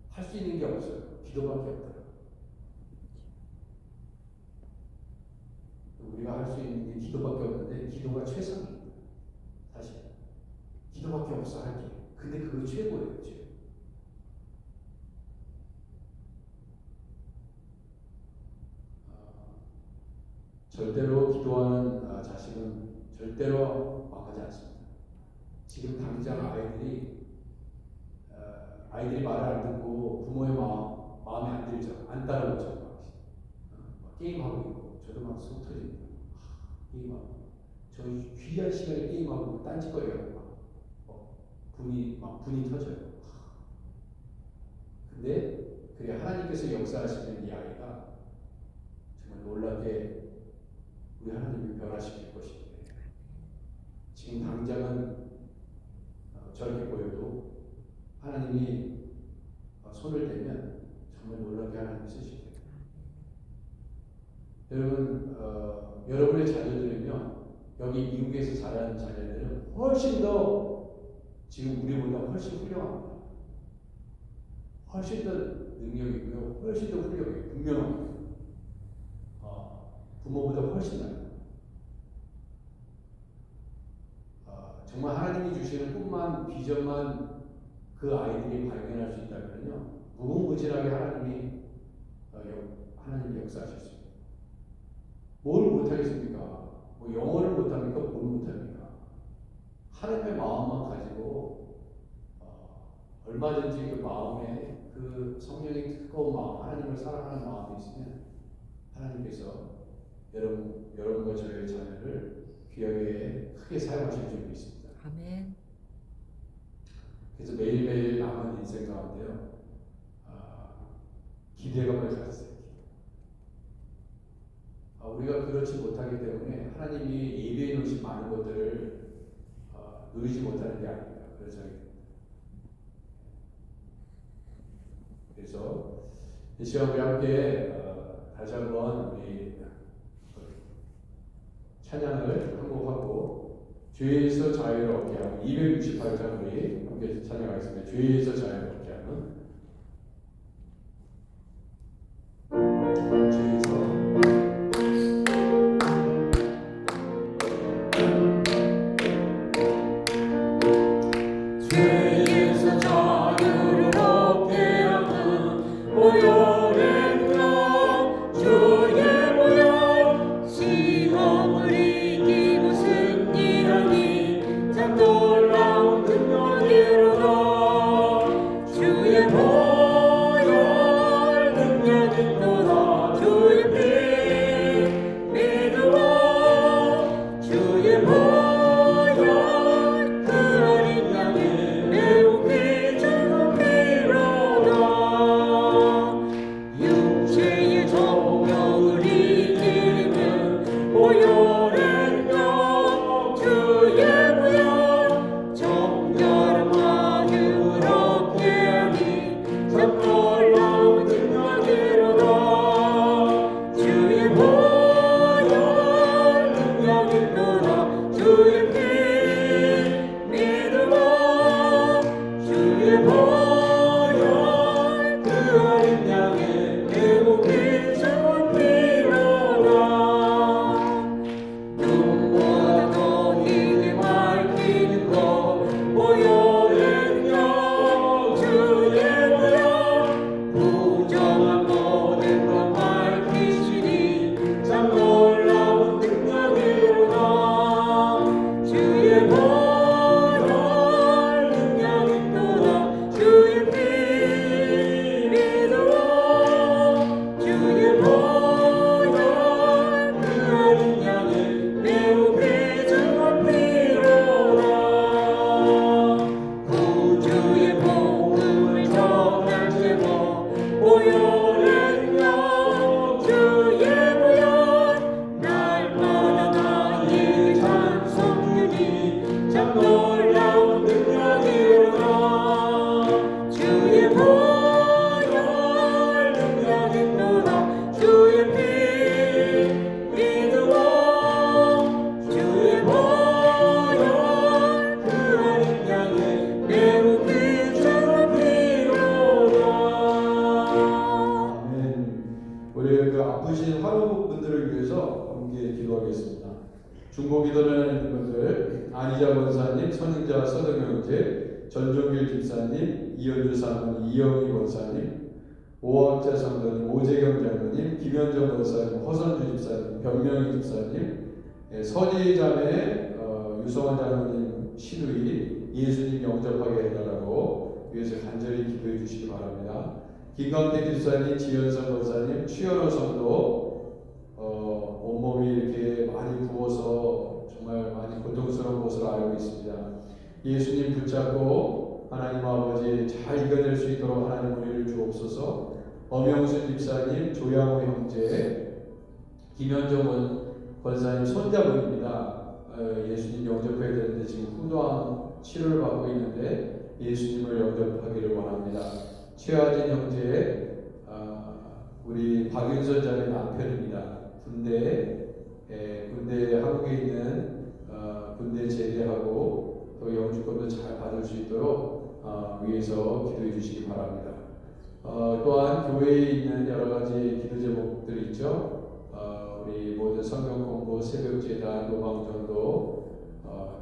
할 수 있는 게 없어요. 기도밖에 없더라고요. 우리가 할 수 있는 게 기도밖에 없는데 기도가 최선입니다. 사실 기도밖에 없어 할 게. 근데 그거 최고예요. 절대로 기도하는 자식은 절대로 망하지 않습니다. 지금 당장 아이들이 말을 안 듣고 부모의 마음에 안 들죠. 안 따라오죠. 게임하고 있고 저도 막 속 터집니다. 게임하고 저 귀한 시간에 게임하고 딴짓거리하고 분이 터져요. 근데 그게 하나님께서 역사하시는 이 아이가 정말 놀랍게 우리 하나님을 변화시킬 것인데 지금 당장은 저렇게 보여도 하나님이 손을 대면 정말 놀랍게 하나님이 쓰실 거예요. 여러분, 여러분의 자녀들은요, 여기 미국에서 자란 자녀들은 훨씬 더 지금 우리보다 훨씬 훌륭합니다. 훨씬 더 능력이고요, 훨씬 더 훌륭해요. 분명합니다. 부모보다 훨씬 나아요. 정말 하나님이 주시는 꿈만, 비전만 그 아이들이 발견할 수 있다면요, 무궁무진하게 하나님이 역사하실 수 있습니다. 뭘 못하겠습니까? 뭐 영어를 못합니까? 뭘 못합니까? 하나님의 마음만 가지고 얼마든지 그 마음에 그 성령의 뜨거운 마음, 하나님을 사랑하는 마음이 있으면 하나님께서 여러분과 저의 자녀를 귀하게 크게 사용하실 줄 믿습니다. 아멘. 그래서 매일매일 남은 인생 가운데요, 기대감을 가졌어요. 우리가 그렇지 못하기 때문에 하나님이 예비해 놓으신 많은 것들을 누리지 못하는 게 아닙니다. 그래서 이 시간 우리 함께 다시 한번 우리 찬양을 한곡하고 죄에서 자유를 얻게 하는 268장 우리 함께 찬양하겠습니다. 죄에서 자유를 얻게 하는 죄에서 자유를 얻게 하는 보혈의 영 주의 보혈 시험을 이기고 승리하니 참 놀라운 능력이로다 주의 보혈 능력 있도다 주의 피 믿으라 주의 보혈 육체의 정욕을 이기는 보혈의 영 주의 보혈 정결한 마음을 얻게 하니 참 놀라운 능력이로다 주의 보혈 능력 있도다 주의 피 믿으라 주의 보혈 아프신 화로 분들을 위해서 함께 기도하겠습니다. 중보기도하는 분들 안희자 권사님, 선행자 서등영제, 전종길 집사님, 이현주 사모님, 이영희 권사님, 오학자 성도님, 오재경 장로님, 김현정 권사님, 허선주 집사님, 변명희 집사님, 선희자매 유성원 장로님 시누이 예수님 영접하게 해달라고 위해서 간절히 기도해 주시기 바랍니다. 김광택 집사님, 지현선 권사님, 추현호 성도 온몸이 이렇게 많이 부어서 정말 많이 고통스러운 것으로 알고 있습니다. 예수님 붙잡고 하나님 아버지 잘 이겨낼 수 있도록 하나님 우리를 주옵소서. 엄영순 집사님, 조양호 형제, 김현정 권사님 손자분입니다. 예수님 영접해야 되는데 지금 후두암 치료를 받고 있는데 예수님을 영접하기를 원합니다. 최하진 형제, 우리 박윤선 자매 남편입니다. 군대 한국에 있는 군대 제대하고 또 영주권도 잘 받을 수 있도록 위해서 기도해 주시기 바랍니다. 또한 교회에 있는 여러 가지 기도 제목들이 있죠. 우리 모든 성경 공부, 새벽 제단, 노방전도,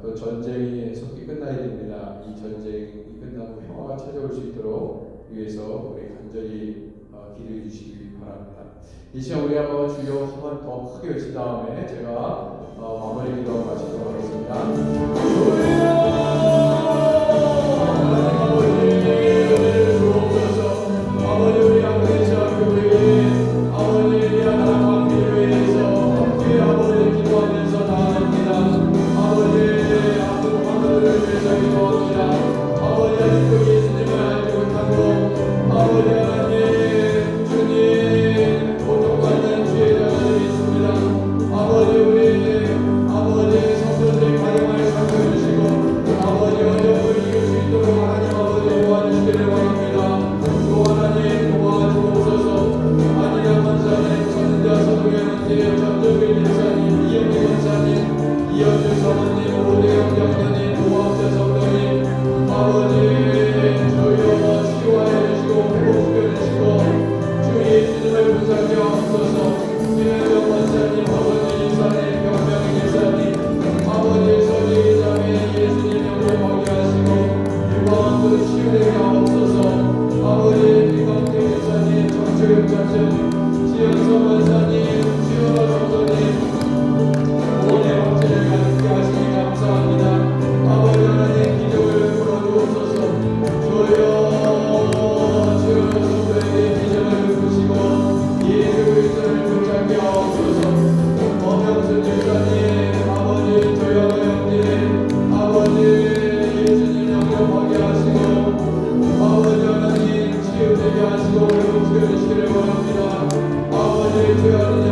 또 전쟁이 속히 끝나야 됩니다. 이 전쟁이 끝나고 평화가 찾아올 수 있도록 위해서 우리 간절히 기도해 주시기 바랍니다. 이 시간 우리 한번 주여 한번 더 크게 외친 다음에 제가 마무리 기도 마치도록 하겠습니다. 하시고 회복시켜 주시기를 원합니다. 아버지 주여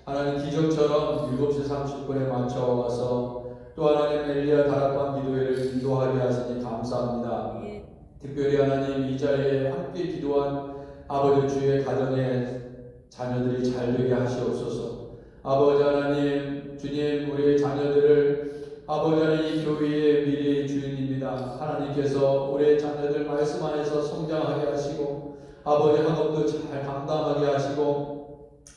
하나님 기적처럼 7시 30분에 맞춰 와서 또 하나님 엘리야 다락방 기도회를 인도하게 하시니 감사합니다. 특별히 하나님 이 자리에 함께 기도한 아버지 주의 가정의 자녀들이 잘 되게 하시옵소서. 아버지 하나님 주님 우리의 자녀들을 아버지 하나님 이 교회의 미래의 주인입니다. 하나님께서 우리의 자녀들 말씀 안에서 성장하게 하시고 아버지 학업도 잘 감당하게 하시고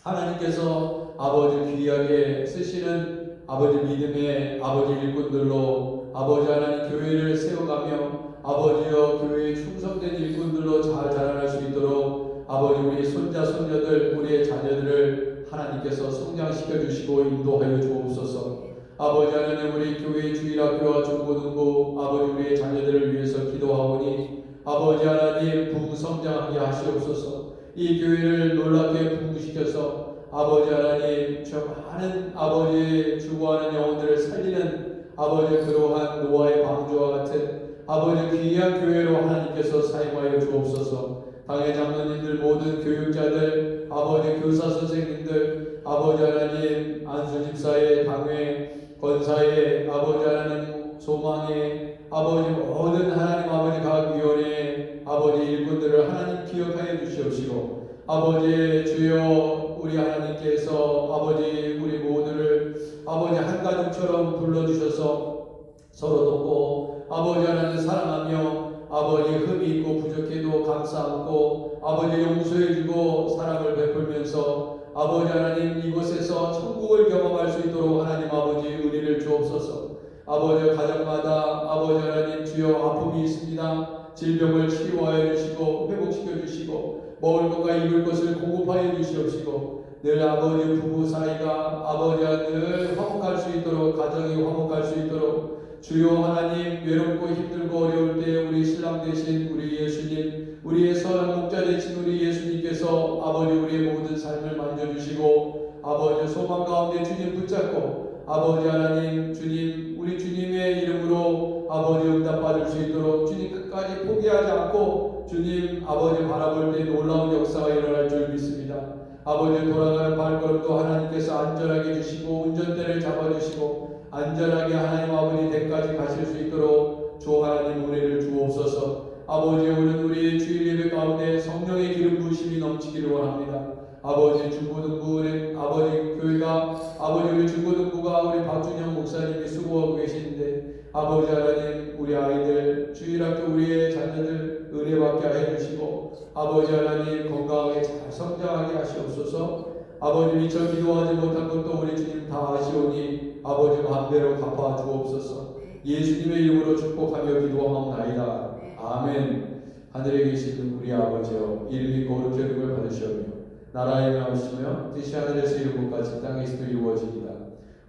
하나님께서 아버지 귀하게 쓰시는 아버지 믿음의 아버지 일꾼들로 아버지 하나님 교회를 세워가며 아버지여 교회에 충성된 일꾼들로 잘 자라날 수 있도록 아버지 우리 손자 손녀들 우리의 자녀들을 하나님께서 성장시켜 주시고 인도하여 주옵소서. 아버지 하나님 우리 교회의 주일학교와 중고등부 아버지 우리의 자녀들을 위해서 기도하오니 아버지 하나님 부흥성장하게 하시옵소서. 이 교회를 놀랍게 부흥시켜서 아버지 하나님 저 많은 아버지의 주구하는 영혼들을 살리는 아버지 그러한 노아의 방주와 같은 아버지 귀한 교회로 하나님께서 사용하여 주옵소서. 당의 장로님들 모든 교육자들 아버지 교사 선생님들 아버지 하나님 안수 집사의 당회 권사의 아버지 하나님 소망의 아버지 모든 하나님 아버지 각 위원회 아버지 일꾼들을 하나님 기억하여 주시옵시고 아버지 주여 우리 하나님께서 아버지 우리 모두를 아버지 한 가족처럼 불러주셔서 서로 돕고 아버지 하나님 사랑하며 아버지 흠이 있고 부족해도 감사 안고 아버지 용서해주고 사랑을 베풀면서 아버지 하나님 이곳에서 천국을 경험할 수 있도록 하나님 아버지 은혜를 주옵소서. 아버지 가정마다 아버지 하나님 주여 아픔이 있습니다. 질병을 치유하여 주시고 회복시켜 주시고 먹을 것과 입을 것을 공급하여 주시옵시고 늘 아버지 부부 사이가 아버지와 늘 화목할 수 있도록 가정이 화목할 수 있도록 주여 하나님 외롭고 힘들고 어려울 때 우리 신랑 되신 우리 예수님 우리의 선한 목자 되신 우리 예수님께서 아버지 우리의 모든 삶을 만져주시고 아버지 소망 가운데 주님 붙잡고 아버지 하나님 주님 우리 주님의 이름으로 아버지 응답받을 수 있도록 주님 끝까지 포기하지 않고 주님 아버지 바라볼 때 놀라운 역사가 일어날 줄 믿습니다. 아버지 돌아가는 발걸음도 하나님께서 안전하게 주시고 운전대를 잡아주시고 안전하게 하나님 아버지 댁까지 가실 수 있도록 주 하나님 은혜를 주옵소서. 아버지 오늘 우리 주일 예배 가운데 성령의 기름 부으심이 넘치기를 원합니다. 아버지 중고등부의 아버지 교회가 아버지 우리 중고등부가 우리 박준영 목사님이 수고하고 계시는데 아버지 하나님 우리 아이들 주일학교 우리의 자녀들 은혜받게 해주시고 아버지 하나님 건강하게 잘 성장하게 하시옵소서. 아버지 미처 기도하지 못한 것도 우리 주님 다 아시오니 아버지 마음대로 갚아 주옵소서. 예수님의 이름으로 축복하며 기도하옵나이다. 아멘. 하늘에 계시는 우리 아버지여 이름이 거룩히 여김을 받으시오며 나라의 명하시며 뜻이 하늘에서 이룬 것 같이 땅에서도 이루어지리이다.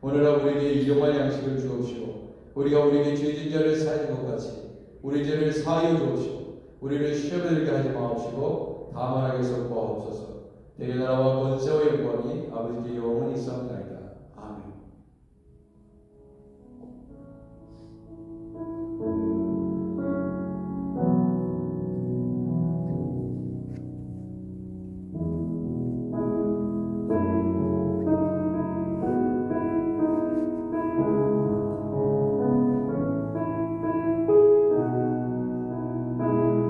오늘날 우리에게 일용할 양식을 주옵시고 우리가 우리에게 죄진 자를 사하는 것 같이 우리 죄를 사하여 주옵시고 우리를 시험에 들게 하지 마옵시고 다만 악에서 구하옵소서. 대개 나라와 권세와 영광이 아버지께 영원히 있사옵나이다.